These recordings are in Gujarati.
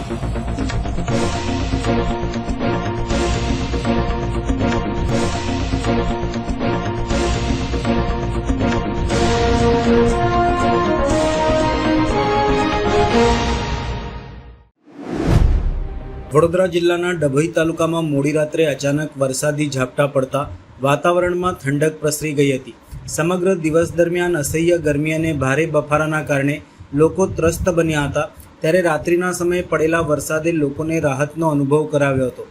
વડોદરા જિલ્લાના ડભોઈ તાલુકામાં મોડી રાત્રે અચાનક વરસાદી ઝાપટા પડતા વાતાવરણમાં ઠંડક પ્રસરી ગઈ હતી. સમગ્ર દિવસ દરમિયાન અસહ્ય ગરમી અને ભારે બફારાના કારણે લોકો ત્રસ્ત બન્યા હતા. ત્યારે રાત્રિના સમયે પડેલા વરસાદે લોકોને રાહતનો અનુભવ કરાવ્યો હતો.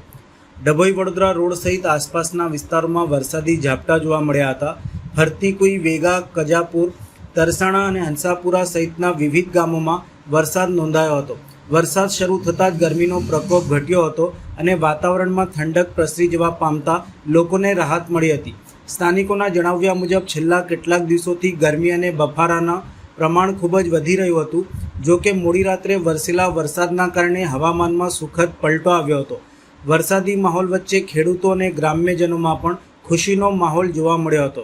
ડભોઈ વડોદરા રોડ સહિત આસપાસના વિસ્તારોમાં વરસાદી ઝાપટા જોવા મળ્યા હતા. ફરતીકુઈ, વેગા, કજાપુર, તરસાણા અને હંસાપુરા સહિતના વિવિધ ગામોમાં વરસાદ નોંધાયો હતો. વરસાદ શરૂ થતાં જ ગરમીનો પ્રકોપ ઘટ્યો હતો અને વાતાવરણમાં ઠંડક પ્રસરી જવા પામતા લોકોને રાહત મળી હતી. સ્થાનિકોના જણાવ્યા મુજબ છેલ્લા કેટલાક દિવસોથી ગરમી અને બફારાના પ્રમાણ ખૂબ જ વધી રહ્યું હતું. જો કે મોડી રાત્રે વરસેલા વરસાદના કારણે હવામાનમાં સુખદ પલટો આવ્યો હતો. વરસાદી માહોલ વચ્ચે ખેડૂતો અને ગ્રામ્યજનોમાં પણ ખુશીનો માહોલ જોવા મળ્યો હતો.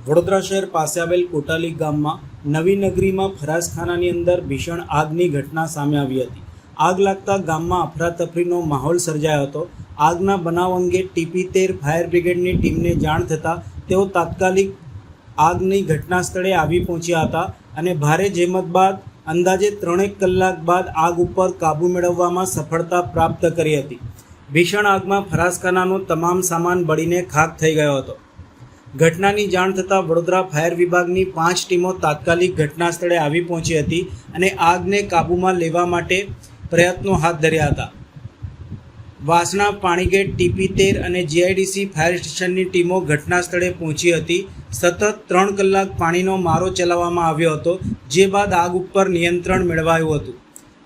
વડોદરા શહેર પાસે આવેલ કોટાલી ગામમાં નવી નગરીમાં ફરાસખાનાની અંદર ભીષણ આગની ઘટના સામે આવી હતી. આગ લાગતા ગામમાં અફરાતફરીનો માહોલ સર્જાયો હતો. આગના બનાવ અંગે TP13 ફાયર બ્રિગેડની ટીમને જાણ થતાં તેઓ તાત્કાલિક આગની ઘટના સ્થળે આવી પહોંચ્યા હતા અને ભારે જહેમત બાદ અંદાજે 3 કલાક બાદ આગ ઉપર કાબૂ મેળવવામાં સફળતા પ્રાપ્ત કરી હતી. ભીષણ આગમાં ફરાસખાનાનો તમામ સામાન બળીને ખાખ થઈ ગયો હતો. ઘટનાની જાણ થતાં વડોદરા ફાયર વિભાગની 5 ટીમો તાત્કાલિક ઘટના સ્થળે આવી પહોંચી હતી અને આગને કાબૂમાં લેવા માટે પ્રયત્નો હાથ ધર્યા હતા. વાસણા, પાણીગેટ, TP13 અને GIDC ફાયર સ્ટેશનની ટીમો ઘટના સ્થળે પહોંચી હતી. સતત 3 કલાક પાણીનો મારો ચલાવવામાં આવ્યો હતો, જે બાદ આગ ઉપર નિયંત્રણ મેળવાયું હતું.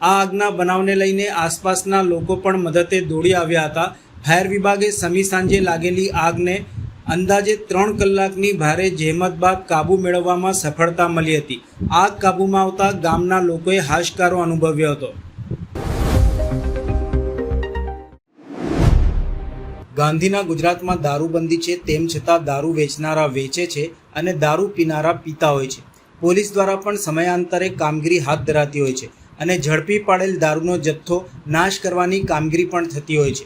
આ આગના બનાવને લઈને આસપાસના લોકો પણ મદદે દોડી આવ્યા હતા. ફાયર વિભાગે સમી સાંજે લાગેલી આગને અંદાજે 3 કલાકની ભારે જહેમત બાદ કાબૂ મેળવવામાં સફળતા મળી હતી. આગ કાબૂમાં આવતા ગામના લોકોએ હાશકારો અનુભવ્યો હતો. ગાંધીના ગુજરાતમાં દારૂબંધી છે, તેમ છતાં દારૂ વેચનારા વેચે છે અને દારૂ પીનારા પીતા હોય છે. પોલીસ દ્વારા પણ સમયાંતરે કામગીરી હાથ ધરાતી હોય છે અને ઝડપી પાડેલ દારૂનો જથ્થો નાશ કરવાની કામગીરી પણ થતી હોય છે.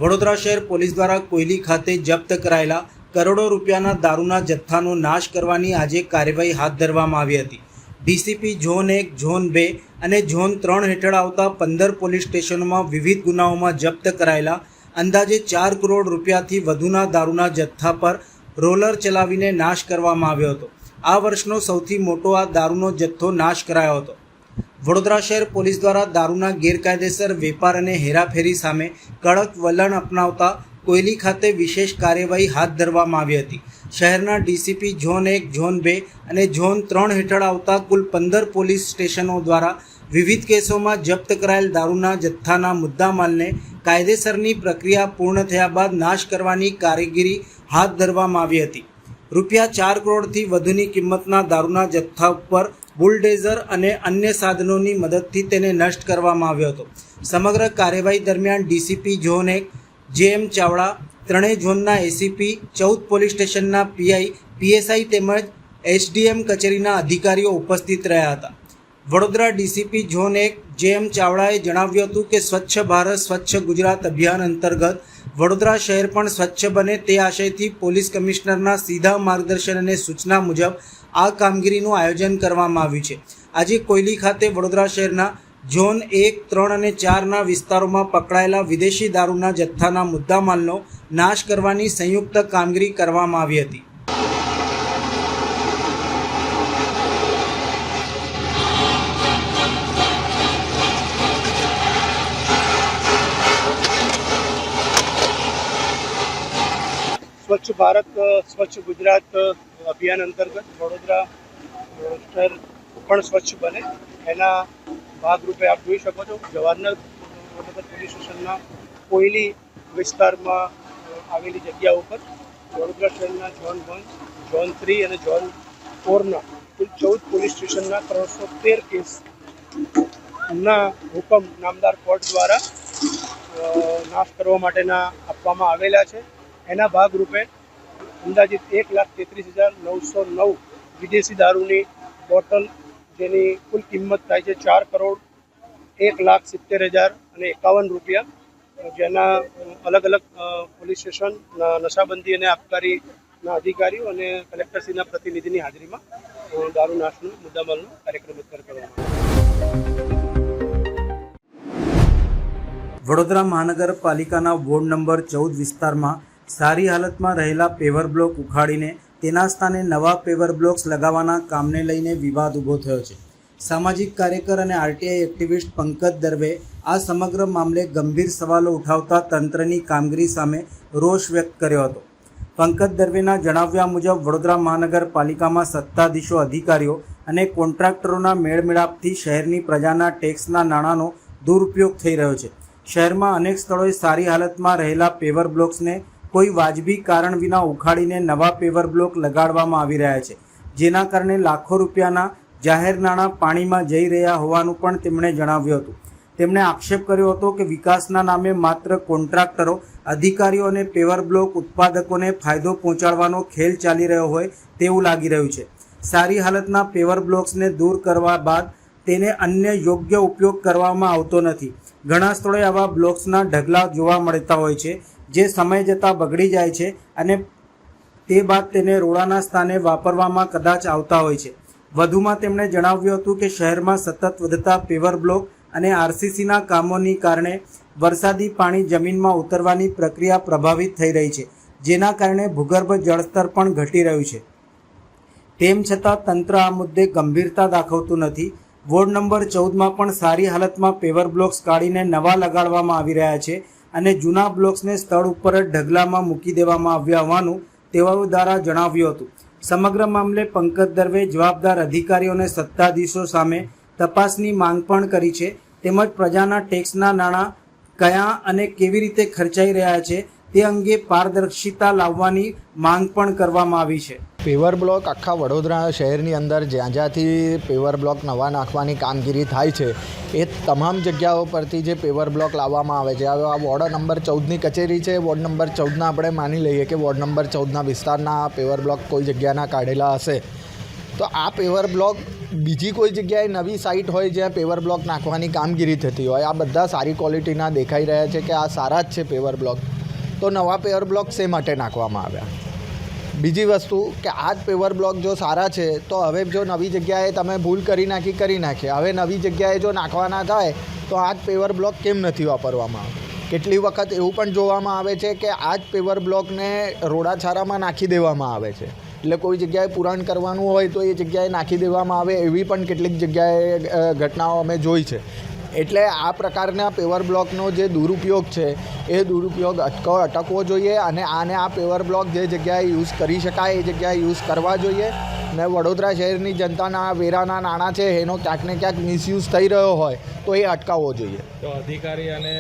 વડોદરા શહેર પોલીસ દ્વારા કોયલી ખાતે જપ્ત કરાયેલા કરોડો રૂપિયાના દારૂના જથ્થાનો નાશ કરવાની આજે કાર્યવાહી હાથ ધરવામાં આવી હતી. ડીસીપી ઝોન 1, ઝોન 2 અને ઝોન 3 હેઠળ આવતા 15 પોલીસ સ્ટેશનોમાં વિવિધ ગુનાઓમાં જપ્ત કરાયેલા અંદાજે 4 કરોડ રૂપિયાથી વધુના દારૂના જથ્થા પર રોલર ચલાવીને નાશ કરવામાં આવ્યો હતો. આ વર્ષનો સૌથી મોટો આ દારૂનો જથ્થો નાશ કરાયો હતો. વડોદરા શહેર પોલીસ દ્વારા દારૂના ગેરકાયદેસર વેપાર અને હેરાફેરી સામે કડક વલણ અપનાવતા કોયલી ખાતે વિશેષ કાર્યવાહી હાથ ધરવામાં આવી હતી. શહેરના ડીસીપી ઝોન 1, ઝોન 2 અને ઝોન 3 હેઠળ આવતા કુલ 15 પોલીસ સ્ટેશનો દ્વારા વિવિધ કેસોમાં જપ્ત કરાયેલ દારૂના જથ્થાના મુદ્દામાલને કાયદેસરની પ્રક્રિયા પૂર્ણ થયા બાદ નાશ કરવાની કામગીરી હાથ ધરવામાં આવી હતી. રૂપિયા 4 કરોડથી વધુની કિંમતના દારૂના જથ્થા ઉપર બુલડેઝર અને અન્ય સાધનોની મદદથી તેને નષ્ટ કરવામાં આવ્યો હતો. સમગ્ર કાર્યવાહી દરમિયાન ડીસીપી ઝોન 1 JM ચાવડા, ત્રણેય ઝોનના એસીપી, 14 પોલીસ સ્ટેશનના PI, PSI તેમજ SDM કચેરીના અધિકારીઓ ઉપસ્થિત રહ્યા હતા. વડોદરા ડીસીપી ઝોન 1 JM ચાવડાએ જણાવ્યું હતું કે સ્વચ્છ ભારત સ્વચ્છ ગુજરાત અભિયાન અંતર્ગત વડોદરા શહેર પણ સ્વચ્છ બને તે આશયથી પોલીસ કમિશનરના સીધા માર્ગદર્શન અને સૂચના મુજબ આ કામગીરીનું આયોજન કરવામાં આવ્યું છે. આજે કોયલી ખાતે વડોદરા શહેરના ઝોન 1, 3 અને 4ના વિસ્તારોમાં પકડાયેલા વિદેશી દારૂના જથ્થાના મુદ્દામાલનો નાશ કરવાની સંયુક્ત કામગીરી કરવામાં આવી હતી. સ્વચ્છ ભારત સ્વચ્છ ગુજરાત અભિયાન અંતર્ગત વડોદરા શહેર પણ સ્વચ્છ બને એના ભાગરૂપે આપ જોઈ શકો છો જવાહરનગર પોલીસ સ્ટેશનના કોયલી વિસ્તારમાં આવેલી જગ્યા ઉપર વડોદરા શહેરના ઝોન 1, ઝોન 3 અને ઝોન 4ના કુલ 14 પોલીસ સ્ટેશનના 313 કેસના હુકમ નામદાર કોર્ટ દ્વારા નાશ કરવા માટેના આપવામાં આવેલા છે. એના ભાગરૂપે અંદાજિત 1,33,909 વિદેશી દારૂની બોટલ જેની કુલ કિંમત થાય છે 4,01,70,051 રૂપિયા, જેના અલગ અલગ પોલીસ સ્ટેશન, નશાબંધી અને આબકારીના અધિકારીઓ અને કલેક્ટરશ્રીના પ્રતિનિધિની હાજરીમાં દારૂ નાશનો મુદ્દામાલનો કાર્યક્રમ અત્યારે કરવામાં આવ્યો. વડોદરા મહાનગરપાલિકાના વોર્ડ નંબર 14 વિસ્તારમાં સારી હાલતમાં રહેલા પેવર બ્લોક ઉખાડીને તેના સ્થાને નવા પેવર બ્લોક્સ લગાવવાના કામને લઈને વિવાદ ઊભો થયો છે. સામાજિક કાર્યકર અને આરટીઆઈ એક્ટિવિસ્ટ પંકજ દરવે આ સમગ્ર મામલે ગંભીર સવાલો ઉઠાવતા તંત્રની કામગીરી સામે રોષ વ્યક્ત કર્યો હતો. પંકજ દરવેના જણાવ્યા મુજબ વડોદરા મહાનગરપાલિકામાં સત્તાધીશો, અધિકારીઓ અને કોન્ટ્રાક્ટરોના મેળમેળાપથી શહેરની પ્રજાના ટેક્સના નાણાંનો દુરુપયોગ થઈ રહ્યો છે. શહેરમાં અનેક સ્થળોએ સારી હાલતમાં રહેલા પેવર બ્લોક્સને કોઈ વાજબી કારણ વિના ઉખાડીને નવા પેવર બ્લોક લગાડવામાં આવી રહ્યા છે, જેના કારણે લાખો રૂપિયાના જાહેર નાણાં પાણીમાં જઈ રહ્યા હોવાનું પણ તેમણે જણાવ્યું હતું. તેમણે આક્ષેપ કર્યો હતો કે વિકાસના નામે માત્ર કોન્ટ્રાક્ટરો, અધિકારીઓ અને પેવર બ્લોક ઉત્પાદકોને ફાયદો પહોંચાડવાનો ખેલ ચાલી રહ્યો હોય તેવું લાગી રહ્યું છે. સારી હાલતના પેવર બ્લોક્સને દૂર કરવા બાદ તેને અન્ય યોગ્ય ઉપયોગ કરવામાં આવતો નથી. ઘણા સ્થળોએ આવા બ્લોક્સના ઢગલા જોવા મળતા હોય છે, જે સમય જતાં બગડી જાય છે અને તે બાદ તેને રોડાના સ્થાને વાપરવામાં કદાચ આવતા હોય છે. વધુમાં તેમણે જણાવ્યું હતું કે શહેરમાં સતત વધતા પેવર બ્લોક અને આરસીસીના કામોની કારણે વરસાદી પાણી જમીનમાં ઉતરવાની પ્રક્રિયા પ્રભાવિત થઈ રહી છે, જેના કારણે ભૂગર્ભ જળસ્તર પણ ઘટી રહ્યું છે. તેમ છતાં તંત્ર આ મુદ્દે ગંભીરતા દાખવતું નથી. વોર્ડ નંબર 14માં પણ સારી હાલતમાં પેવર બ્લોક્સ કાઢીને નવા લગાડવામાં આવી રહ્યા છે અને જૂના બ્લોક્સને સ્થળ ઉપર જ ઢગલામાં મૂકી દેવામાં આવ્યા હોવાનું તેઓ દ્વારા જણાવ્યું હતું. સમગ્ર મામલે પંકજ દરવે જવાબદાર અધિકારીઓ અને સત્તાધીશો સામે તપાસની માંગ પણ કરી છે, તેમજ પ્રજાના ટેક્સના નાણાં કયા અને કેવી રીતે ખર્ચાઈ રહ્યા છે તે અંગે પારદર્શિતા લાવવાની માંગ પણ કરવામાં આવી છે. પેવર બ્લોક આખા વડોદરા શહેરની અંદર જ્યાં જ્યાંથી પેવર બ્લોક નવા નાખવાની કામગીરી થાય છે એ તમામ જગ્યાઓ પરથી જે પેવર બ્લોક લાવવામાં આવે છે. હવે આ વોર્ડ નંબર 14ની કચેરી છે. વોર્ડ નંબર 14ના આપણે માની લઈએ કે વોર્ડ નંબર 14ના વિસ્તારના પેવર બ્લોક કોઈ જગ્યાના કાઢેલા હશે, તો આ પેવર બ્લોક બીજી કોઈ જગ્યાએ નવી સાઇટ હોય જ્યાં પેવર બ્લોક નાખવાની કામગીરી થતી હોય, આ બધા સારી ક્વોલિટીના દેખાઈ રહ્યા છે કે આ સારા જ છે પેવર બ્લોક, તો નવા પેવર બ્લોક શા માટે નાખવામાં આવ્યા? બીજી વસ્તુ કે આ જ પેવર બ્લોક જો સારા છે તો હવે જો નવી જગ્યાએ તમે ભૂલ કરી નાખી, હવે નવી જગ્યાએ જો નાખવાના થાય તો આ જ પેવર બ્લોક કેમ નથી વાપરવામાં આવે? કેટલી વખત એવું પણ જોવામાં આવે છે કે આ જ પેવર બ્લોકને રોડાછારામાં નાખી દેવામાં આવે છે, એટલે કોઈ જગ્યાએ પુરાણ કરવાનું હોય તો એ જગ્યાએ નાખી દેવામાં આવે, એવી પણ કેટલીક જગ્યાએ ઘટનાઓ અમે જોઈ છે. એટલે આ પ્રકારના પેવર બ્લોકનો જે દુરુપયોગ છે એ દુરુપયોગ અટકવો જોઈએ અને આ પેવર બ્લોક જે જગ્યાએ યુઝ કરી શકાય એ જગ્યાએ યુઝ કરવા જોઈએ. ને વડોદરા શહેરની જનતાના વેરાના નાણાં છે એનો ક્યાંક ને ક્યાંક મિસયુઝ થઈ રહ્યો હોય તો એ અટકાવવો જોઈએ. તો અધિકારી અને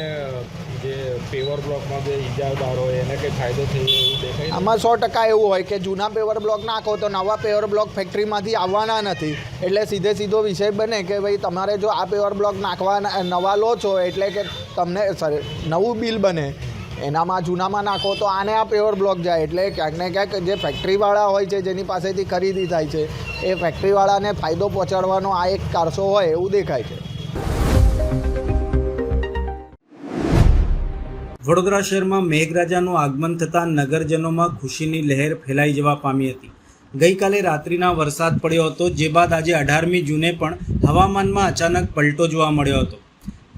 જે પેવર બ્લોકમાં જે ઇજાદાર હોય એને કંઈ ફાયદો થઈ એવું દેખાય? આમાં 100% એવું હોય કે જૂના પેવર બ્લોક નાખો તો નવા પેવર બ્લોક ફેક્ટરીમાંથી આવવાના નથી, એટલે સીધો વિષય બને કે ભાઈ તમારે જો આ પેવર બ્લોક નાખવાના નવા લો છો એટલે કે તમને નવું બિલ બને, એનામાં જૂનામાં નાખો તો આને આ પેવર બ્લોક જાય, એટલે ક્યાંક ને ક્યાંક જે ફેક્ટરીવાળા હોય છે જેની પાસેથી ખરીદી થાય છે એ ફેક્ટરીવાળાને ફાયદો પહોંચાડવાનો આ એક કારસો હોય એવું દેખાય છે. વડોદરા શહેરમાં મેઘરાજાનું આગમન થતાં નગરજનોમાં ખુશીની લહેર ફેલાઈ જવા પામી હતી. ગઈકાલે રાત્રિના વરસાદ પડ્યો હતો, જે બાદ આજે 18મી જૂને પણ હવામાનમાં અચાનક પલટો જોવા મળ્યો હતો.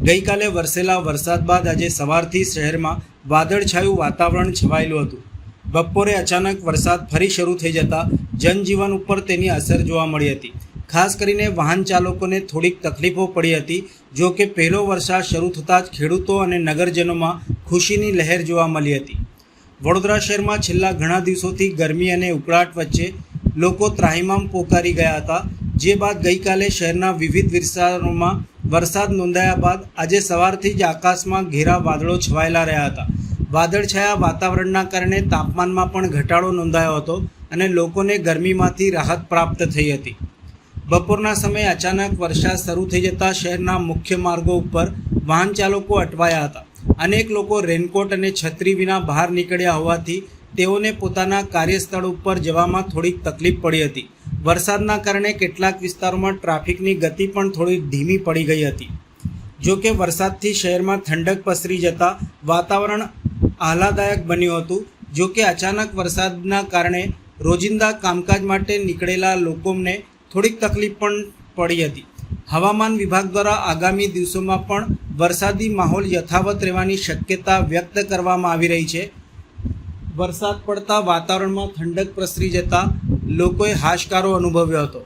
ગઈકાલે વરસેલા વરસાદ બાદ આજે સવારથી શહેરમાં વાદળછાયું વાતાવરણ છવાયેલું હતું. બપોરે અચાનક વરસાદ ફરી શરૂ થઈ જતાં જનજીવન ઉપર તેની અસર જોવા મળી હતી. ખાસ કરીને વાહન ચાલકોને થોડીક તકલીફો પડી હતી. જો કે પહેલો વરસાદ શરૂ થતાં જ ખેડૂતો અને નગરજનોમાં ખુશીની લહેર જોવા મળી હતી. વડોદરા શહેરમાં છેલ્લા ઘણા દિવસોથી ગરમી અને ઉકળાટ વચ્ચે લોકો ત્રાહિમામ પોકારી ગયા હતા, જે બાદ ગઈકાલે શહેરના વિવિધ વિસ્તારોમાં વરસાદ નોંધાયા બાદ આજે સવારથી જ આકાશમાં ઘેરા વાદળો છવાયેલા રહ્યા હતા. વાદળછાયા વાતાવરણના કારણે તાપમાનમાં પણ ઘટાડો નોંધાયો હતો અને લોકોને ગરમીમાંથી રાહત પ્રાપ્ત થઈ હતી. બપોરના સમયે અચાનક વરસાદ શરૂ થઈ જતાં શહેરના મુખ્ય માર્ગો ઉપર વાહન ચાલકો અટવાયા હતા. અનેક લોકો રેનકોટ અને છત્રી વિના બહાર નીકળ્યા હોવાથી તેઓને પોતાના કાર્યસ્થળ ઉપર જવામાં થોડીક તકલીફ પડી હતી. વરસાદના કારણે કેટલાક વિસ્તારોમાં ટ્રાફિકની ગતિ પણ થોડી ધીમી પડી ગઈ હતી. જો કે વરસાદથી શહેરમાં ઠંડક પસરી જતાં વાતાવરણ આહલાદાયક બન્યું હતું. જો કે અચાનક વરસાદના કારણે રોજિંદા કામકાજ માટે નીકળેલા લોકોને થોડીક તકલીફ પણ પડી હતી. હવામાન વિભાગ દ્વારા આગામી દિવસોમાં પણ વરસાદી માહોલ યથાવત રહેવાની શક્યતા વ્યક્ત કરવામાં આવી રહી છે. વરસાદ પડતા વાતાવરણમાં ઠંડક પ્રસરી જતાં લોકોએ હાશકારો અનુભવ્યો હતો.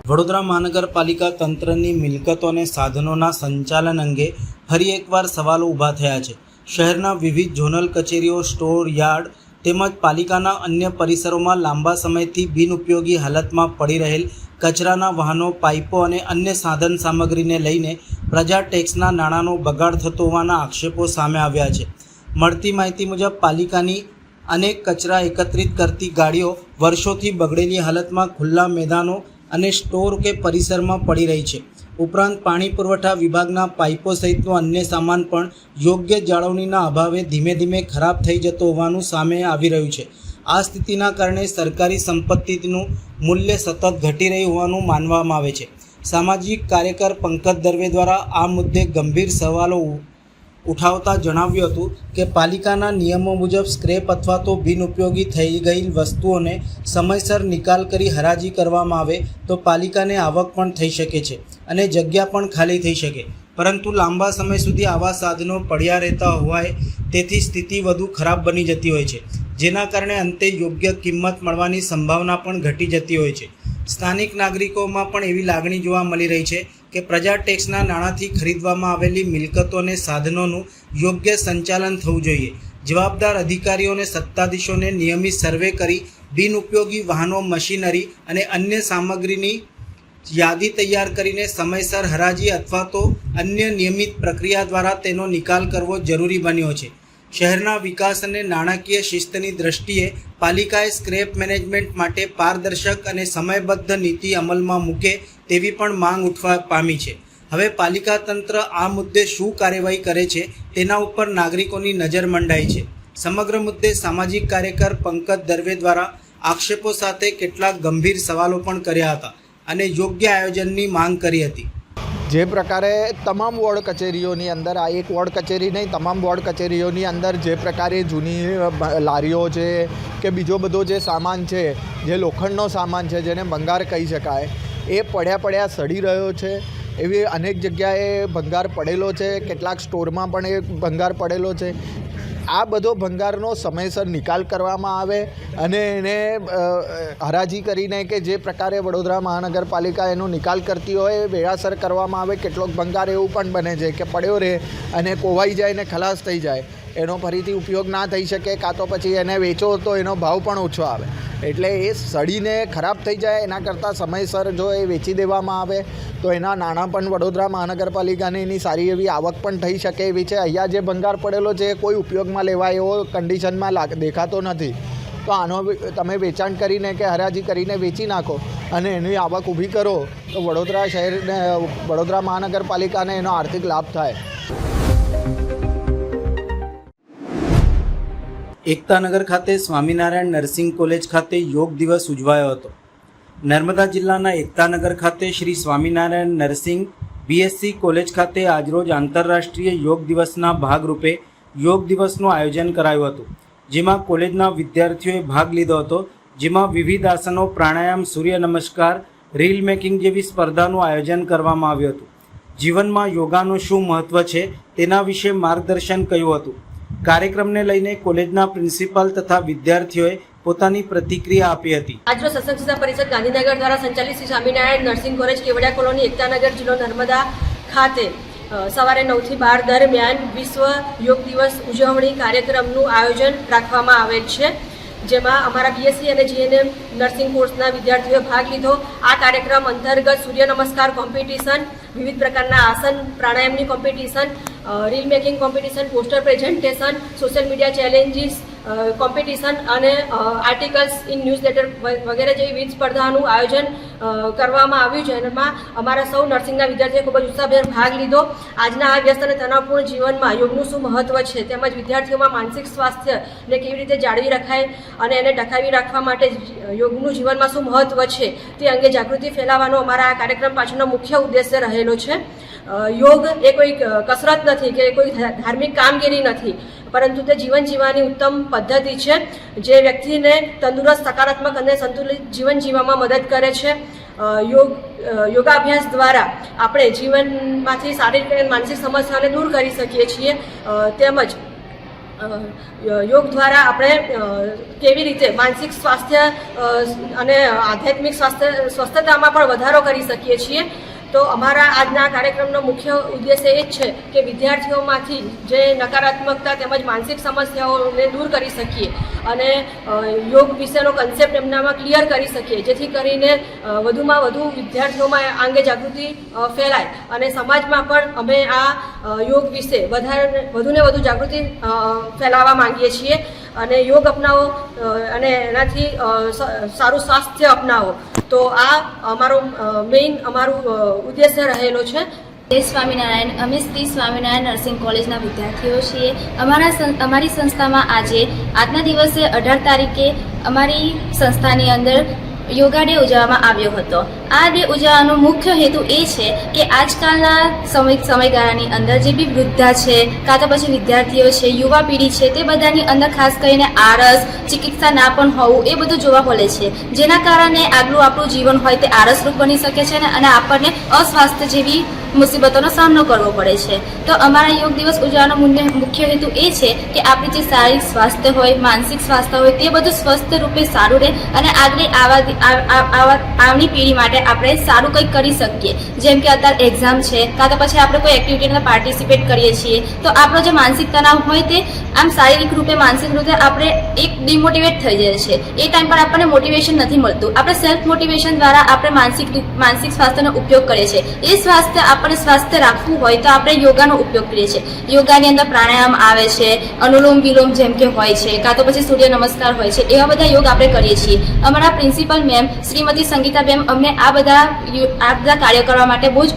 વડોદરા મહાનગરપાલિકા તંત્રની મિલકતો અને સાધનોના સંચાલન અંગે ફરી એકવાર સવાલો ઊભા થયા છે. શહેરના વિવિધ ઝોનલ કચેરીઓ, સ્ટોર, યાર્ડ તેમજ પાલિકાના અન્ય પરિસરોમાં લાંબા સમયથી બિનઉપયોગી હાલતમાં પડી રહેલ કચરાના વાહનો, પાઇપો અને અન્ય સાધન સામગ્રીને લઈને પ્રજા ટેક્સના નાણાંનો બગાડ થતો હોવાના આક્ષેપો સામે આવ્યા છે. મળતી માહિતી મુજબ પાલિકાની અનેક કચરા એકત્રિત કરતી ગાડીઓ વર્ષોથી બગડેલી હાલતમાં ખુલ્લા મેદાનો અને સ્ટોર કે પરિસરમાં પડી રહી છે. ઉપરાંત પાણી પુરવઠા વિભાગના પાઇપો સહિતનો અન્ય સામાન પણ યોગ્ય જાળવણીના અભાવે ધીમે ધીમે ખરાબ થઈ જતો હોવાનું સામે આવી રહ્યું છે. આ સ્થિતિના કારણે સરકારી સંપત્તિનું મૂલ્ય સતત ઘટી રહ્યું હોવાનું માનવામાં આવે છે. સામાજિક કાર્યકર પંકજ દરવે દ્વારા આ મુદ્દે ગંભીર સવાલો ઉઠાવતા જણાવ્યું હતું કે પાલિકાના નિયમો મુજબ સ્ક્રેપ અથવા તો બિનઉપયોગી થઈ ગઈ વસ્તુઓને સમયસર નિકાલ કરી હરાજી કરવામાં આવે તો પાલિકાને આવક પણ થઈ શકે છે અને જગ્યા પણ ખાલી થઈ શકે. પરંતુ લાંબા સમય સુધી આવા સાધનો પડ્યા રહેતા હોવાય તેથી સ્થિતિ વધુ ખરાબ બની જતી હોય છે, જેના કારણે અંતે યોગ્ય કિંમત મળવાની સંભાવના પણ ઘટી જતી હોય છે. સ્થાનિક નાગરિકોમાં પણ એવી લાગણી જોવા મળી રહી છે કે પ્રજા ટેક્સના નાણાંથી ખરીદવામાં આવેલી મિલકતો અને સાધનોનું યોગ્ય સંચાલન થવું જોઈએ. જવાબદાર અધિકારીઓ અને સત્તાધીશોને નિયમિત સર્વે કરી બિનઉપયોગી વાહનો, મશીનરી અને અન્ય સામગ્રીની યાદી તૈયાર કરીને સમયસર હરાજી અથવા તો અન્ય નિયમિત પ્રક્રિયા દ્વારા તેનો નિકાલ કરવો જરૂરી બન્યો છે. શહેરના વિકાસ અને નાણાકીય શિસ્તની દ્રષ્ટિએ પાલિકાએ સ્ક્રેપ મેનેજમેન્ટ માટે પારદર્શક અને સમયબદ્ધ નીતિ અમલમાં મૂકે તેવી પણ માંગ ઉઠવા પામી છે. હવે પાલિકા તંત્ર આ મુદ્દે શું કાર્યવાહી કરે છે તેના ઉપર નાગરિકોની નજર મંડાઈ છે. સમગ્ર મુદ્દે સામાજિક કાર્યકર પંકજ દરવે દ્વારા આક્ષેપો સાથે કેટલાક ગંભીર સવાલો પણ કર્યા હતા અને યોગ્ય આયોજનની માંગ કરી હતી. જે પ્રકારે તમામ વોર્ડ કચેરીઓની અંદર, આ એક વોર્ડ કચેરી નહીં, તમામ વોર્ડ કચેરીઓની અંદર જે પ્રકારે જૂની લારીઓ છે કે બીજો બધો જે સામાન છે, જે લોખંડનો સામાન છે જેને ભંગાર કહી શકાય, એ પડ્યા સડી રહ્યો છે. એવી અનેક જગ્યાએ ભંગાર પડેલો છે. કેટલાક સ્ટોરમાં પણ એ ભંગાર પડેલો છે. આ બધો ભંગારનો સમયસર નિકાલ કરવામાં આવે અને એને હરાજી કરીને કે જે પ્રકારે વડોદરા મહાનગરપાલિકા એનો નિકાલ કરતી હોય એ વેળાસર કરવામાં આવે. કેટલોક ભંગાર એવું પણ બને છે કે પડ્યો રહે અને કોવાઈ જાય ને ખલાસ થઈ જાય, એનો ફરીથી ઉપયોગ ના થઈ શકે, કાં તો પછી એને વેચો તો એનો ભાવ પણ ઓછો આવે. એટલે એ સડીને ખરાબ થઈ જાય એના કરતાં સમયસર જો એ વેચી દેવામાં આવે તો એના નાણાં પણ વડોદરા મહાનગરપાલિકાને એની સારી એવી આવક પણ થઈ શકે એવી છે. અહીંયા જે ભંગાર પડેલો છે એ કોઈ ઉપયોગમાં લેવાય એવો કન્ડિશનમાં દેખાતો નથી. તો આનો તમે વેચાણ કરીને કે હરાજી કરીને વેચી નાખો અને એની આવક ઊભી કરો તો વડોદરા શહેરને, વડોદરા મહાનગરપાલિકાને એનો આર્થિક લાભ થાય. એકતાનગર ખાતે સ્વામિનારાયણ નર્સિંગ કોલેજ ખાતે યોગ દિવસ ઉજવાયો હતો. નર્મદા જિલ્લાના એકતાનગર ખાતે Shri Swaminarayan nursing BSc college ખાતે આજરોજ આંતરરાષ્ટ્રીય યોગ દિવસના ભાગરૂપે યોગ દિવસનું આયોજન કરાયું હતું, જેમાં કોલેજના વિદ્યાર્થીઓએ ભાગ લીધો હતો. જેમાં વિવિધ આસનો, પ્રાણાયામ, સૂર્ય નમસ્કાર, રીલ મેકિંગ જેવી સ્પર્ધાનું આયોજન કરવામાં આવ્યું હતું. જીવનમાં યોગાનું શું મહત્ત્વ છે તેના વિશે માર્ગદર્શન કર્યું હતું. કાર્યક્રમને લઈને કોલેજના પ્રિન્સિપાલ તથા વિદ્યાર્થીઓએ પોતાની પ્રતિક્રિયા આપી હતી. આજરોજ સત્સંગ શિક્ષા પરિષદ ગાંધીનગર દ્વારા સંચાલિત Shri Swaminarayan nursing college Kevadia colony Ektanagar જિલ્લો નર્મદા ખાતે સવારે 9 થી 12 દરમિયાન વિશ્વ યોગ દિવસ ઉજવણી કાર્યક્રમનું આયોજન રાખવામાં આવેલ છે, જેમાં અમારા બીએસસી અને જીએનએમ નર્સિંગ કોર્સના વિદ્યાર્થીઓએ ભાગ લીધો. આ કાર્યક્રમ અંતર્ગત સૂર્ય નમસ્કાર કોમ્પિટિશન, વિવિધ પ્રકારના આસન, પ્રાણાયામની competition, reel making competition, poster presentation, social media challenges, competition અને આર્ટિકલ્સ ઇન ન્યૂઝલેટર વગેરે જેવી વિવિધ સ્પર્ધાનું આયોજન કરવામાં આવ્યું છે. એમાં અમારા સૌ નર્સિંગના વિદ્યાર્થીઓએ ખૂબ જ ઉત્સાહભેર ભાગ લીધો. આજના આ વ્યસ્ત અને તણાવપૂર્ણ જીવનમાં યોગનું શું મહત્ત્વ છે તેમજ વિદ્યાર્થીઓમાં માનસિક સ્વાસ્થ્યને કેવી રીતે જાળવી રખાય અને એને ટકાવી રાખવા માટે યોગનું જીવનમાં શું મહત્ત્વ છે તે અંગે જાગૃતિ ફેલાવવાનો અમારા આ કાર્યક્રમ પાછળનો મુખ્ય ઉદ્દેશ્ય રહેલો છે. યોગ એ કોઈ કસરત નથી કે કોઈ ધાર્મિક કામગીરી નથી, પરંતુ તે જીવન જીવવાની ઉત્તમ પદ્ધતિ છે જે વ્યક્તિને તંદુરસ્ત, સકારાત્મક અને સંતુલિત જીવન જીવવામાં મદદ કરે છે. યોગાભ્યાસ દ્વારા આપણે જીવનમાંથી શારીરિક અને માનસિક સમસ્યાઓને દૂર કરી શકીએ છીએ. તેમજ યોગ દ્વારા આપણે કેવી રીતે માનસિક સ્વાસ્થ્ય અને આધ્યાત્મિક સ્વસ્થતામાં પણ વધારો કરી શકીએ છીએ. તો અમારા આજના કાર્યક્રમનો મુખ્ય ઉદ્દેશ્ય એ જ છે કે વિદ્યાર્થીઓમાંથી જે નકારાત્મકતા તેમજ માનસિક સમસ્યાઓને દૂર કરી શકીએ અને યોગ વિશેનો કન્સેપ્ટ એમનામાં ક્લિયર કરી શકીએ, જેથી કરીને વધુમાં વધુ વિદ્યાર્થીઓમાં આ અંગે જાગૃતિ ફેલાય અને સમાજમાં પણ અમે આ યોગ વિશે વધુને વધુ જાગૃતિ ફેલાવવા માંગીએ છીએ અને યોગ અપનાવો અને એનાથી સારું સ્વાસ્થ્ય અપનાવો. તો આ અમારું ઉદ્દેશ્ય રહેલો છે. જય સ્વામિનારાયણ. અમે શ્રી સ્વામિનારાયણ નર્સિંગ કોલેજના વિદ્યાર્થીઓ છીએ. અમારી સંસ્થામાં આજના દિવસે 18 તારીખે અમારી સંસ્થાની અંદર યોગા ડે ઉજવવામાં આવ્યો હતો. આ ડે ઉજવવાનો મુખ્ય હેતુ એ છે કે આજકાલના સમયગાળાની અંદર જે બી વૃદ્ધા છે, કાં તો પછી વિદ્યાર્થીઓ છે, યુવા પેઢી છે, તે બધાની અંદર ખાસ કરીને આળસ, ચિકિત્સા ના પણ હોવું એ બધું જોવા મળે છે, જેના કારણે આપણું જીવન હોય તે આળસરૂપ બની શકે છે અને આપણને અસ્વાસ્થ્ય જેવી મુસીબતોનો સામનો કરવો પડે છે. તો અમારા યોગ દિવસ ઉજવવાનો મુખ્ય હેતુ એ છે કે આપણી જે શારીરિક સ્વાસ્થ્ય હોય, માનસિક સ્વાસ્થ્ય હોય તે બધું સ્વસ્થ રૂપે સારું રહે અને આવની પેઢી માટે આપણે સારું કંઈક કરી શકીએ. જેમ કે અત્યારે એક્ઝામ છે, કાં તો પછી આપણે કોઈ એક્ટિવિટીમાં પાર્ટિસિપેટ કરીએ છીએ તો આપણો જે માનસિક તણાવ હોય તે આમ શારીરિક રૂપે, માનસિક રૂપે આપણે એક ડિમોટિવેટ થઈ જાય છે. એ ટાઈમ પર આપણને મોટિવેશન નથી મળતું. આપણે સેલ્ફ મોટિવેશન દ્વારા આપણે માનસિક સ્વાસ્થ્યનો ઉપયોગ કરીએ છીએ. એ સ્વાસ્થ્ય આપણે સ્વાસ્થ્ય રાખવું હોય તો આપણે યોગાનો ઉપયોગ કરીએ છીએ. યોગાની અંદર પ્રાણાયામ આવે છે, અનુલોમ વિલોમ જેમ કે હોય છે, કાં તો પછી સૂર્ય નમસ્કાર હોય છે, એવા બધા યોગ આપણે કરીએ છીએ. અમારા પ્રિન્સિપલ મેમ શ્રીમતી સંગીતાબેન અમને આ બધા કાર્યો કરવા માટે બહુ જ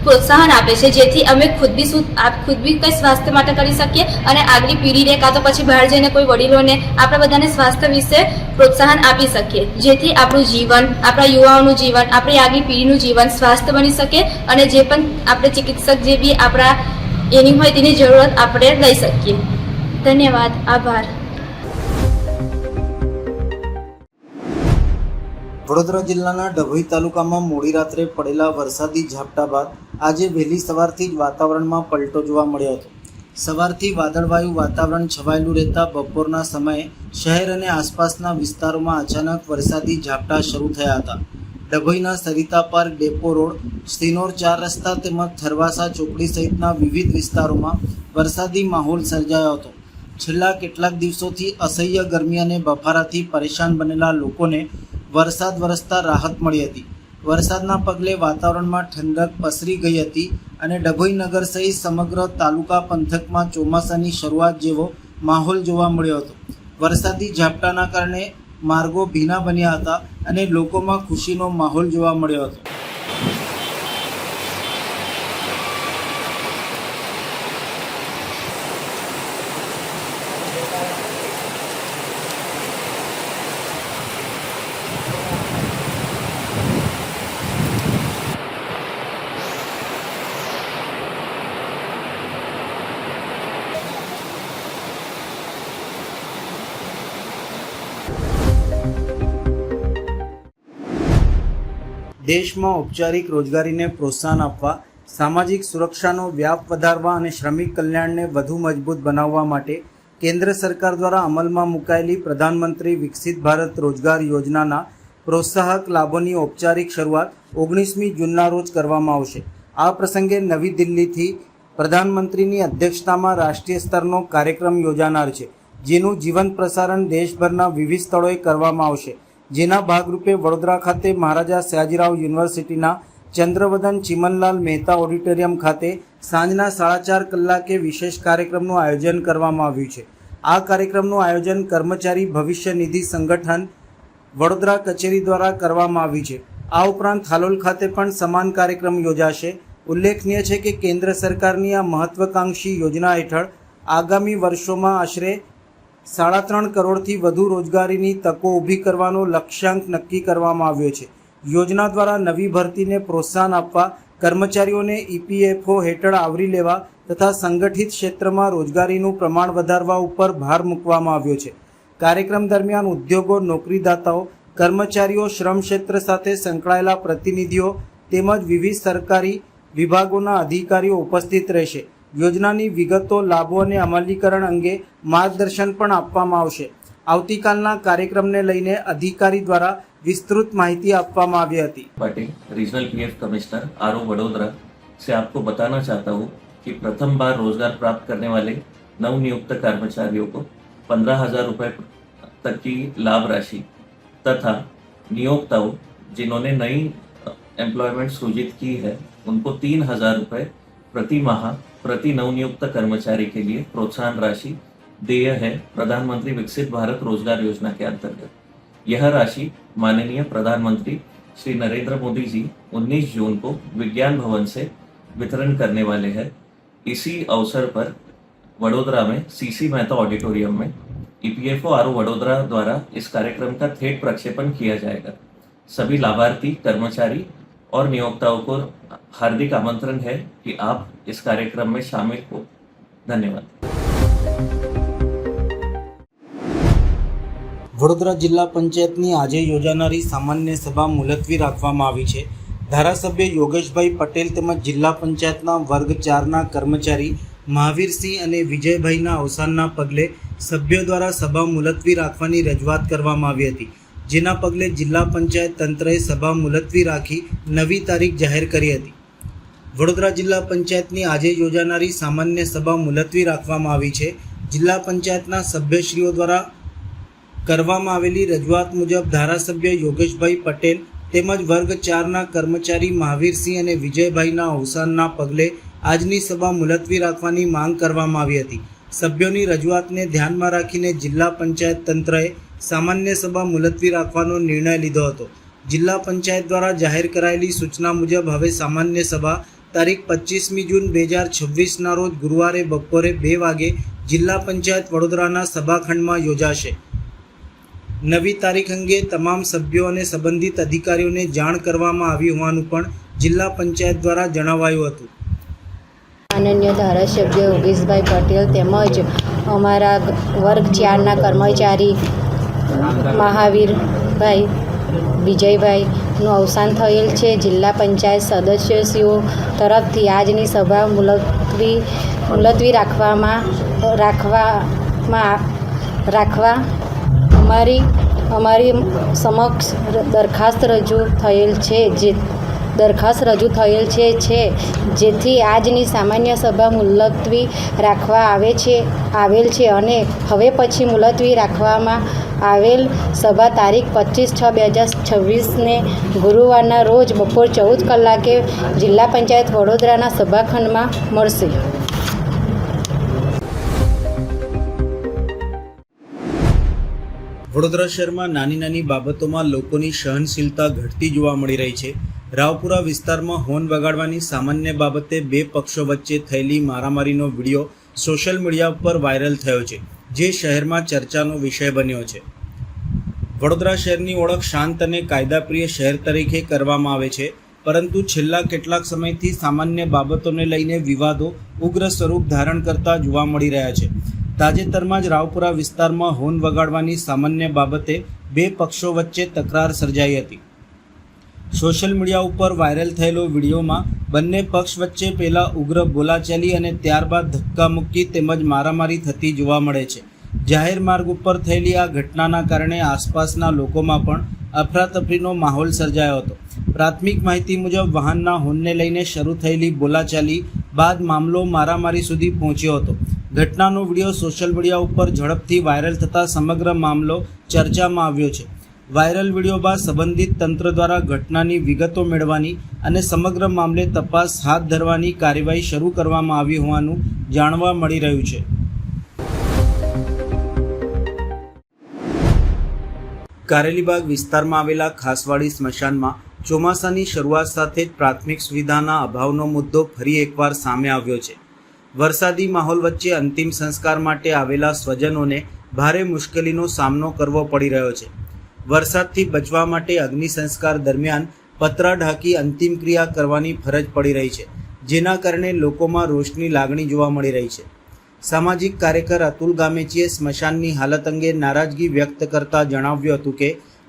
પ્રોત્સાહન આપે છે, જેથી અમે ખુદ બી કંઈ સ્વાસ્થ્ય માટે કરી શકીએ અને આગલી પેઢીને કાં તો પછી બહાર જઈને કોઈ વડીલોને આપણે બધાને સ્વાસ્થ્ય વિશે પ્રોત્સાહન આપી શકીએ, જેથી આપણું જીવન, આપણા યુવાઓનું જીવન, આપણી આગલી પેઢીનું જીવન સ્વાસ્થ્ય બની શકે અને જે પણ આપણે ચિકિત્સક જે બી આપણા એની હોય તેની જરૂરત આપણે લઈ શકીએ. ધન્યવાદ. આભાર. વડોદરા જિલ્લાના ડભોઈ તાલુકામાં મોડી રાત્રે પડેલા વરસાદી ઝાપટા બાદ આજે વહેલી સવારથી જ વાતાવરણમાં પલટો જોવા મળ્યો હતો. સવારથી વાદળવાયું વાતાવરણ છવાયેલું રહેતા બપોરના સમયે શહેર અને આસપાસના વિસ્તારોમાં અચાનક વરસાદી ઝાપટા શરૂ થયા હતા. ડભોઈના Sarita park, depot road, Sinor 4 રસ્તા તેમજ થરવાસા ચોકડી સહિતના વિવિધ વિસ્તારોમાં વરસાદી માહોલ સર્જાયો હતો. છેલ્લા કેટલાક દિવસોથી અસહ્ય ગરમી અને બફારાથી પરેશાન બનેલા લોકોને વરસાદ વરસતા રાહત મળી હતી. વરસાદના પગલે વાતાવરણમાં ઠંડક પસરી ગઈ હતી અને ડભોઈ નગર સહિત સમગ્ર તાલુકા પંથકમાં ચોમાસાની શરૂઆત જેવો માહોલ જોવા મળ્યો હતો. વરસાદી ઝાપટાના કારણે માર્ગો ભીના બન્યા હતા અને લોકોમાં ખુશીનો માહોલ જોવા મળ્યો હતો. દેશમાં ઔપચારિક રોજગારીને પ્રોત્સાહન આપવા, સામાજિક સુરક્ષાનો વ્યાપ વધારવા અને શ્રમિક કલ્યાણને વધુ મજબૂત બનાવવા માટે કેન્દ્ર સરકાર દ્વારા અમલમાં મુકાયેલી પ્રધાનમંત્રી વિકસિત ભારત રોજગાર યોજનાના પ્રોત્સાહક લાભોની ઔપચારિક શરૂઆત 19મી જૂનના રોજ કરવામાં આવશે. આ પ્રસંગે નવી દિલ્હીથી પ્રધાનમંત્રીની અધ્યક્ષતામાં રાષ્ટ્રીય સ્તરનો કાર્યક્રમ યોજાનાર છે, જેનું જીવંત પ્રસારણ દેશભરના વિવિધ સ્થળોએ કરવામાં આવશે. જેના ભાગરૂપે વડોદરા ખાતે મહારાજા સયાજીરાવ યુનિવર્સિટીના ચંદ્રવદન ચિમનલાલ મહેતા ઓડિટોરિયમ ખાતે સાંજના 4:30 કલાકે વિશેષ કાર્યક્રમનું આયોજન કરવામાં આવ્યું છે. આ કાર્યક્રમનું આયોજન કર્મચારી ભવિષ્ય નિધિ સંગઠન વડોદરા કચેરી દ્વારા કરવામાં આવ્યું છે. આ ઉપરાંત હાલોલ ખાતે પણ સમાન કાર્યક્રમ યોજાશે. ઉલ્લેખનીય છે કે કેન્દ્ર સરકારની આ મહત્વાકાંક્ષી યોજના હેઠળ આગામી વર્ષોમાં આશરે 3.5 કરોડથી વધુ રોજગારીની તકો ઊભી કરવાનો લક્ષ્યાંક નક્કી કરવામાં આવ્યો છે. યોજના દ્વારા નવી ભરતીને પ્રોત્સાહન આપવા, કર્મચારીઓને EPFO હેઠળ આવરી લેવા તથા સંગઠિત ક્ષેત્રમાં રોજગારીનું પ્રમાણ વધારવા ઉપર ભાર મૂકવામાં આવ્યો છે. કાર્યક્રમ દરમિયાન ઉદ્યોગો, નોકરીદાતાઓ, કર્મચારીઓ, શ્રમ ક્ષેત્ર સાથે સંકળાયેલા પ્રતિનિધિઓ તેમજ વિવિધ સરકારી વિભાગોના અધિકારીઓ ઉપસ્થિત રહેશે. યોજનાની વિગતો, લાભો અને અમલીકરણ અંગે માર્ગદર્શન પણ આપવામાં આવશે. આવતીકાલના કાર્યક્રમને લઈને અધિકારી દ્વારા વિસ્તૃત માહિતી આપવામાં આવી હતી. Patil, regional PF commissioner RO Vadodara से आपको बताना चाहता हूँ कि प्रथम बार रोजगार प्राप्त करने वाले नवनियुक्त कर्मचारियों को 15,000 रुपये तक की लाभ राशि तथा नियोक्ताओं जिन्होंने नई एम्प्लॉयमेंट सृजित की है उनको 3,000 रुपये प्रति माह प्रति नवनियुक्त कर्मचारी के लिए प्रोत्साहन राशि देय है प्रधानमंत्री विकसित भारत रोजगार योजना के अंतर्गत. यह राशि माननीय प्रधानमंत्री श्री नरेंद्र मोदी जी 19 जून को विज्ञान भवन से वितरण करने वाले हैं. इसी अवसर पर वडोदरा में CC मेहता ऑडिटोरियम में EPFO RO वडोदरा द्वारा इस कार्यक्रम का थेट प्रक्षेपण किया जाएगा. सभी लाभार्थी, कर्मचारी और नियोक्ताओं को हार्दिक आमंत्रण है कि आप इस कार्यक्रम में शामिल हो. धन्यवाद. વડોદરા જિલ્લા પંચાયતની આજે યોજાનારી સામાન્ય સભા મુલતવી રાખવામાં આવી છે. ધારાસભ્ય યોગેશભાઈ પટેલ તેમજ જિલ્લા પંચાયતના વર્ગ 4ના કર્મચારી મહાવીરસિંહ અને વિજયભાઈના અવસાનના પગલે સભ્યો દ્વારા સભા મુલતવી રાખવાની રજૂઆત કરવામાં આવી હતી. જેના પગલે જિલ્લા પંચાયત તંત્રએ સભા મુલતવી રાખી નવી તારીખ જાહેર કરી હતી. વડોદરા જિલ્લા પંચાયતની આજે યોજાનારી સામાન્ય સભા મુલતવી રાખવામાં આવી છે. જિલ્લા પંચાયતના સભ્યશ્રીઓ દ્વારા કરવામાં આવેલી રજૂઆત મુજબ ધારાસભ્ય યોગેશભાઈ પટેલ તેમજ વર્ગ 4ના કર્મચારી મહાવીરસિંહ અને વિજયભાઈના અવસાનના પગલે આજની સભા મુલતવી રાખવાની માંગ કરવામાં આવી હતી. સભ્યોની રજૂઆતને ધ્યાનમાં રાખીને જિલ્લા પંચાયત તંત્રએ સામાન્ય સભા મુલતવી રાખવાનો નિર્ણય લીધો હતો. જિલ્લા પંચાયત દ્વારા જાહેર કરાયેલી સૂચના મુજબ હવે સામાન્ય સભા તારીખ 25મી જૂન 2026ના રોજ ગુરુવારે બપોરે 2 વાગે જિલ્લા પંચાયત વડોદરાના સભાખંડમાં યોજાશે. નવી તારીખ અંગે તમામ સભ્યો અને સંબંધિત અધિકારીઓને જાણ કરવામાં આવી હોવાનું પણ જિલ્લા પંચાયત દ્વારા જણાવાયું હતું. માનનીય ધારાસભ્ય યોગેશભાઈ પટેલ તેમજ અમારા વર્ગ 4ના કર્મચારી મહાવીરભાઈ, વિજયભાઈનું અવસાન થયેલ છે. જિલ્લા પંચાયત સદસ્યશ્રીઓ તરફથી આજની સભા મુલતવી રાખવા અમારી સમક્ષ દરખાસ્ત રજૂ થયેલ છે જેથી આજની સામાન્ય સભા મુલતવી રાખવા આવેલ છે અને હવે પછી મુલતવી રાખવામાં આવેલ સભા તારીખ 25/6/2026ને ગુરુવારના રોજ બપોર 14 કલાકે જિલ્લા પંચાયત વડોદરાના સભાખંડમાં મળશે. વડોદરા શહેરમાં નાની નાની બાબતોમાં લોકોની સહનશીલતા ઘટતી જોવા મળી રહી છે. રાવપુરા વિસ્તારમાં હોર્ન વગાડવાની સામાન્ય બાબતે બે પક્ષો વચ્ચે થયેલી મારામારીનો વિડીયો સોશિયલ મીડિયા ઉપર વાયરલ થયો છે, જે શહેરમાં ચર્ચાનો વિષય બન્યો છે. વડોદરા શહેરની ઓળખ શાંત અને કાયદાપ્રિય શહેર તરીકે કરવામાં આવે છે, પરંતુ છેલ્લા કેટલાક સમયથી સામાન્ય બાબતોને લઈને વિવાદો ઉગ્ર સ્વરૂપ ધારણ કરતા જોવા મળી રહ્યા છે. તાજેતરમાં જ રાવપુરા વિસ્તારમાં હોર્ન વગાડવાની સામાન્ય બાબતે બે પક્ષો વચ્ચે તકરાર સર્જાઈ હતી. સોશિયલ મીડિયા ઉપર વાયરલ થયેલો વિડીયોમાં બંને પક્ષ વચ્ચે પહેલા ઉગ્ર બોલાચાલી અને ત્યારબાદ ધક્કામુક્કી તેમજ મારામારી થતી જોવા મળે છે. જાહેર માર્ગ ઉપર થયેલી આ ઘટનાના કારણે આસપાસના લોકોમાં પણ અફરાતફરીનો માહોલ સર્જાયો હતો. પ્રાથમિક માહિતી મુજબ વાહનના હોર્નને લઈને શરૂ થયેલી બોલાચાલી બાદ મામલો મારામારી સુધી પહોંચ્યો હતો. ઘટનાનો વિડીયો સોશિયલ મીડિયા ઉપર ઝડપથી વાયરલ થતાં સમગ્ર મામલો ચર્ચામાં આવ્યો છે. વાયરલ વિડીયો બાદ સંબંધિત તંત્ર દ્વારા ઘટનાની વિગતો મેળવવાની અને સમગ્ર મામલે તપાસ હાથ ધરવાની કાર્યવાહી શરૂ કરવામાં આવી હોવાનું જાણવા મળી રહ્યું છે. કારેલીબાગ વિસ્તારમાં આવેલા ખાસવાડી સ્મશાનમાં ચોમાસાની શરૂઆત સાથે જ પ્રાથમિક સુવિધાના અભાવનો મુદ્દો ફરી એકવાર સામે આવ્યો છે. વરસાદી માહોલ વચ્ચે અંતિમ સંસ્કાર માટે આવેલા સ્વજનોને ભારે મુશ્કેલીનો સામનો કરવો પડી રહ્યો છે. વરસાદથી બચવા માટે અગ્નિ સંસ્કાર દરમિયાન પતરા ઢાંકી અંતિમ ક્રિયા કરવાની ફરજ પડી રહી છે, જેના કારણે લોકોમાં રોષની લાગણી જોવા મળી રહી છે. સામાજિક કાર્યકર અતુલ ગામેચીએ સ્મશાનની હાલત અંગે નારાજગી વ્યક્ત કરતા જણાવ્યું હતું કે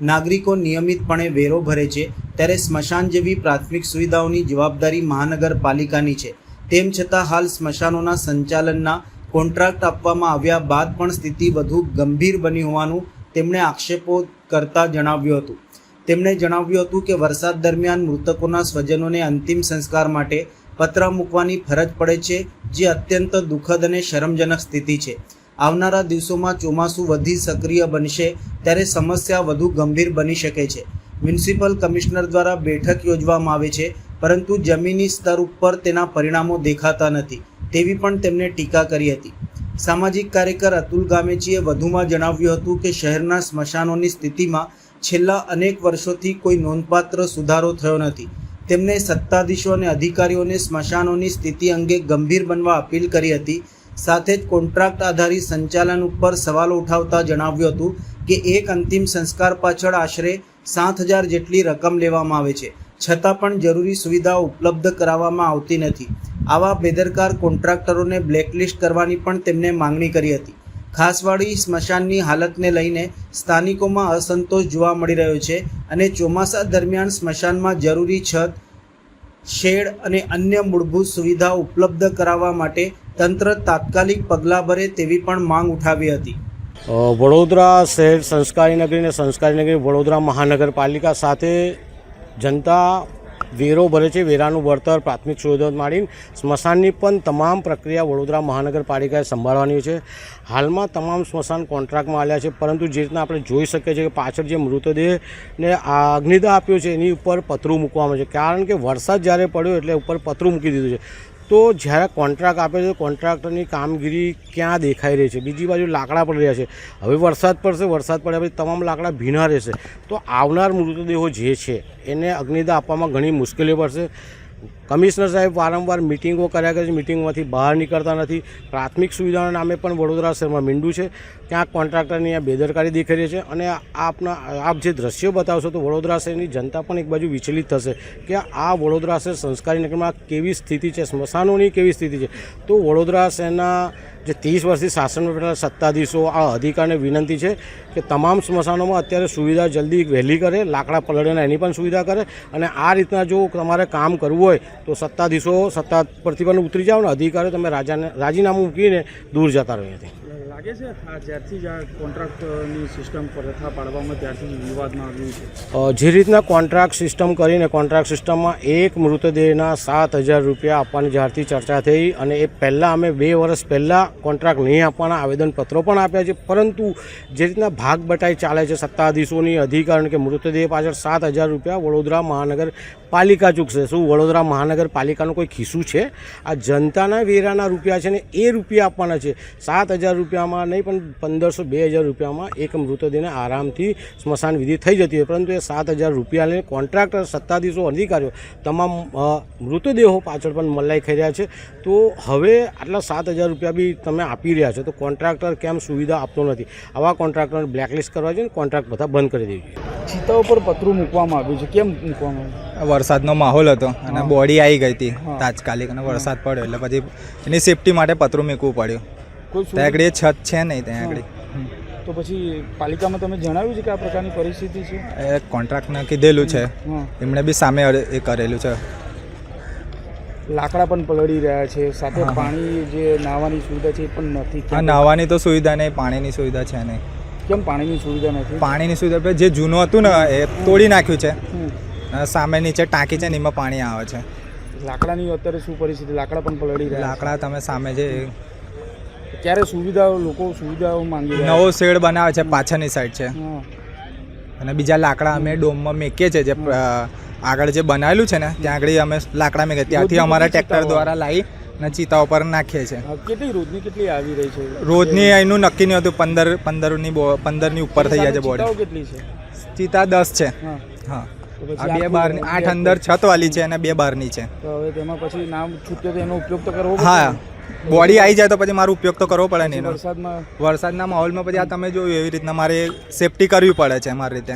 નાગરિકો નિયમિતપણે વેરો ભરે છે, ત્યારે સ્મશાન જેવી પ્રાથમિક સુવિધાઓની જવાબદારી મહાનગરપાલિકાની છે. તેમ છતાં હાલ સ્મશાનોના સંચાલનના કોન્ટ્રાક્ટ આપવામાં આવ્યા બાદ પણ સ્થિતિ વધુ ગંભીર બની હોવાનું તેમણે આક્ષેપો કરતા જણાવ્યું હતું. તેમણે જણાવ્યું હતું કે વરસાદ દરમિયાન મૃતકોના સ્વજનોને અંતિમ સંસ્કાર માટે પતરા મૂકવાની ફરજ પડે છે, જે અત્યંત દુઃખદ અને શરમજનક સ્થિતિ છે. આવનારા દિવસોમાં ચોમાસું વધી સક્રિય બનશે ત્યારે સમસ્યા વધુ ગંભીર બની શકે છે. મ્યુનિસિપલ કમિશનર દ્વારા બેઠક યોજવામાં આવે છે, પરંતુ જમીની સ્તર ઉપર તેના પરિણામો દેખાતા નથી તેવી પણ તેમણે ટીકા કરી હતી. સામાજિક કાર્યકર અતુલ ગામેચીએ વધુમાં જણાવ્યું હતું કે શહેરના સ્મશાનોની સ્થિતિમાં છેલ્લા અનેક વર્ષોથી કોઈ નોંધપાત્ર સુધારો થયો નથી. તેમણે સત્તાધીશો અને અધિકારીઓને સ્મશાનોની સ્થિતિ અંગે ગંભીર બનવા અપીલ કરી હતી. સાથે જ કોન્ટ્રાક્ટ આધારિત સંચાલન ઉપર સવાલો ઉઠાવતા જણાવ્યું હતું કે એક અંતિમ સંસ્કાર પાછળ આશરે 7,000 જેટલી રકમ લેવામાં આવે છે, છતાં પણ જરૂરી સુવિધાઓ ઉપલબ્ધ કરાવવામાં આવતી નથી. આવા બેદરકાર કોન્ટ્રાક્ટરોને બ્લેકલિસ્ટ કરવાની પણ તેમણે માંગણી કરી હતી. ખાસવાડી સ્મશાનની હાલતને લઈને સ્થાનિકોમાં અસંતોષ જોવા મળી રહ્યો છે અને ચોમાસા દરમિયાન સ્મશાનમાં જરૂરી છત, શેડ અને અન્ય મૂળભૂત સુવિધાઓ ઉપલબ્ધ કરાવવા માટે તંત્ર તાત્કાલિક પગલાં ભરે તેવી પણ માંગ ઉઠાવી હતી. વડોદરા શહેર સંસ્કારી નગરી અને સંસ્કારી નગરી વડોદરા મહાનગરપાલિકા સાથે જનતા વેરો ભરે છે. વેરાનું વળતર પ્રાથમિક સુવિધાઓ માંડીને સ્મશાનની પણ તમામ પ્રક્રિયા વડોદરા મહાનગરપાલિકાએ સંભાળવાની છે. હાલમાં તમામ સ્મશાન કોન્ટ્રાક્ટમાં આવ્યા છે, પરંતુ જે રીતના આપણે જોઈ શકીએ છીએ કે પાછળ જે મૃતદેહને અગ્નિદાહ આપ્યો છે એની ઉપર પતરું મૂકવામાં છે, કારણ કે વરસાદ જ્યારે પડ્યો એટલે ઉપર પતરું મૂકી દીધું છે. તો જ્યારે કોન્ટ્રાક્ટ આપે છે કોન્ટ્રાક્ટરની કામગીરી ક્યાં દેખાઈ રહી છે? બીજી બાજુ લાકડા પડી રહ્યા છે. હવે વરસાદ પડશે, વરસાદ પડ્યા પછી તમામ લાકડા ભીના રહેશે, તો આવનાર મૃતદેહો જે છે એને અગ્નિદાહ આપવામાં ઘણી મુશ્કેલીઓ પડશે. કમિશનર સાહેબ વારંવાર મિટિંગો કર્યા કરે છે, મિટિંગમાંથી બહાર નીકળતા નથી. પ્રાથમિક સુવિધાના નામે પણ વડોદરા શહેરમાં મીંડું છે. ક્યાંક કોન્ટ્રાક્ટરની આ બેદરકારી દેખાઈ રહી છે અને આપ જે દ્રશ્યો બતાવશો તો વડોદરા શહેરની જનતા પણ એક બાજુ વિચલિત થશે કે આ વડોદરા શહેર સંસ્કારી નગરમાં કેવી સ્થિતિ છે, સ્મશાનોની કેવી સ્થિતિ છે. તો વડોદરા શહેરના જે 30 વર્ષથી શાસનમાં બેઠેલા સત્તાધીશો આ અધિકારીને વિનંતી છે કે તમામ સ્મશાનોમાં અત્યારે સુવિધા જલ્દી વહેલી કરે, લાકડા પલળેના એની પણ સુવિધા કરે. અને આ રીતના જો તમારે કામ કરવું હોય તો સત્તાધીશો સત્તા પરથી પણ ઉતરી જાઓ ને અધિકારીઓ તમે રાજીનામું મૂકીને દૂર જતા રહો. લાગે છે આ જ્યારથી જ આ કોન્ટ્રાક્ટની સિસ્ટમ પ્રથા પાડવામાં ત્યારથી જ વિવાદમાં આવ્યું છે. જે રીતના કોન્ટ્રાક્ટ સિસ્ટમ કરીને કોન્ટ્રાક્ટ સિસ્ટમમાં એક મૃતદેહના 7,000 રૂપિયા આપવાની જ્યારથી ચર્ચા થઈ અને એ પહેલાં અમે 2 વર્ષ પહેલાં કોન્ટ્રાક્ટ નહીં આપવાના આવેદનપત્રો પણ આપ્યા છે, પરંતુ જે રીતના ભાગ બટાઈ ચાલે છે સત્તાધીશોની અધિકારીઓ કે મૃતદેહ પાછળ 7,000 રૂપિયા વડોદરા મહાનગરપાલિકા ચૂકશે. શું વડોદરા મહાનગરપાલિકાનું કોઈ ખિસ્સું છે? આ જનતાના વેરાના રૂપિયા છે ને એ રૂપિયા આપવાના છે. 7,000 રૂપિયામાં નહીં પણ 1,500-2,000 રૂપિયામાં એક મૃતદેહને આરામથી સ્મશાન વિધિ થઈ જતી હોય, પરંતુ એ 7,000 રૂપિયા લઈને કોન્ટ્રાક્ટર, સત્તાધીશો, અધિકારીઓ તમામ મૃતદેહો પાછળ પણ મલાઈ ખાઈ રહ્યા છે. તો હવે આટલા 7,000 રૂપિયા બી તમે આપી રહ્યા છો તો કોન્ટ્રાક્ટર કેમ સુવિધા આપતો નથી? આવા કોન્ટ્રાક્ટરને બ્લેકલિસ્ટ કરવા જોઈએ ને કોન્ટ્રાક્ટ બધા બંધ કરી દેવી જોઈએ. ચિતા ઉપર પતરું મૂકવામાં આવ્યું છે, કેમ મૂકવામાં આવ્યું? વરસાદનો માહોલ હતો અને બોડી આવી ગઈ હતી તાત્કાલિક, અને વરસાદ પડ્યો એટલે પછી એની સેફટી માટે પતરું મૂકવું પડ્યું. ત્યાં આગળ એ છત છે નહીં ત્યાં આગળ. તો પછી પાલિકામાં તમે જણાવ્યું છે કે આ પ્રકારની પરિસ્થિતિ છે? એ કોન્ટ્રાક્ટને કીધેલું છે, એમણે બી સામે એ કરેલું છે. લાકડા પણ પલળી રહ્યા છે, સાથે પાણી જે નાહવાની સુવિધા છે એ પણ નથી. હા, નાહવાની તો સુવિધા નહીં, પાણીની સુવિધા છે નહીં. કેમ પાણીની સુવિધા નથી? પાણીની સુવિધા જે જૂનું હતું ને એ તોડી નાખ્યું છે, સામે નીચે ટાંકી છે ને એમાં પાણી આવે છે. લાકડાની અત્યારે શું પરિસ્થિતિ? લાકડા પણ પલળી રહ્યા? લાકડા તમે સામે જે ક્યારે સુવિધાઓ માંગી રહ્યા? નવો શેડ બનાવે છે પાછળની સાઈડ છે, અને બીજા લાકડા અમે ડોમમાં મેકીએ છીએ. જે આગળ જે બનાવેલું છે ને ત્યાં આગળ અમે લાકડા મેકીએ, ત્યાંથી અમારા ટ્રેક્ટર દ્વારા લાવી અને ચિતા ઉપર નાખીએ છીએ. કેટલી આવી રહી છે? રોજની એનું નક્કી નહીં હતું, 15ની ઉપર થઈ જાય છે બોડી. કેટલી છે? ચિતા 10 છે. હા હા, તો પછી આ બે આખું બહારની 8 અંદર છતવાળી છે અને 2 બહારની છે. તો હવે તેમાં પછી નામ છૂટકે તો એનો ઉપયોગ તો કરવો હા, બોડી આવી જાય તો પછી મારો ઉપયોગ તો કરવો પડે ને એનો. વરસાદમાં વરસાદના માહોલમાં પછી આ તમે જોયું એવી રીતના મારે સેફટી કરવી પડે છે મારી રીતે.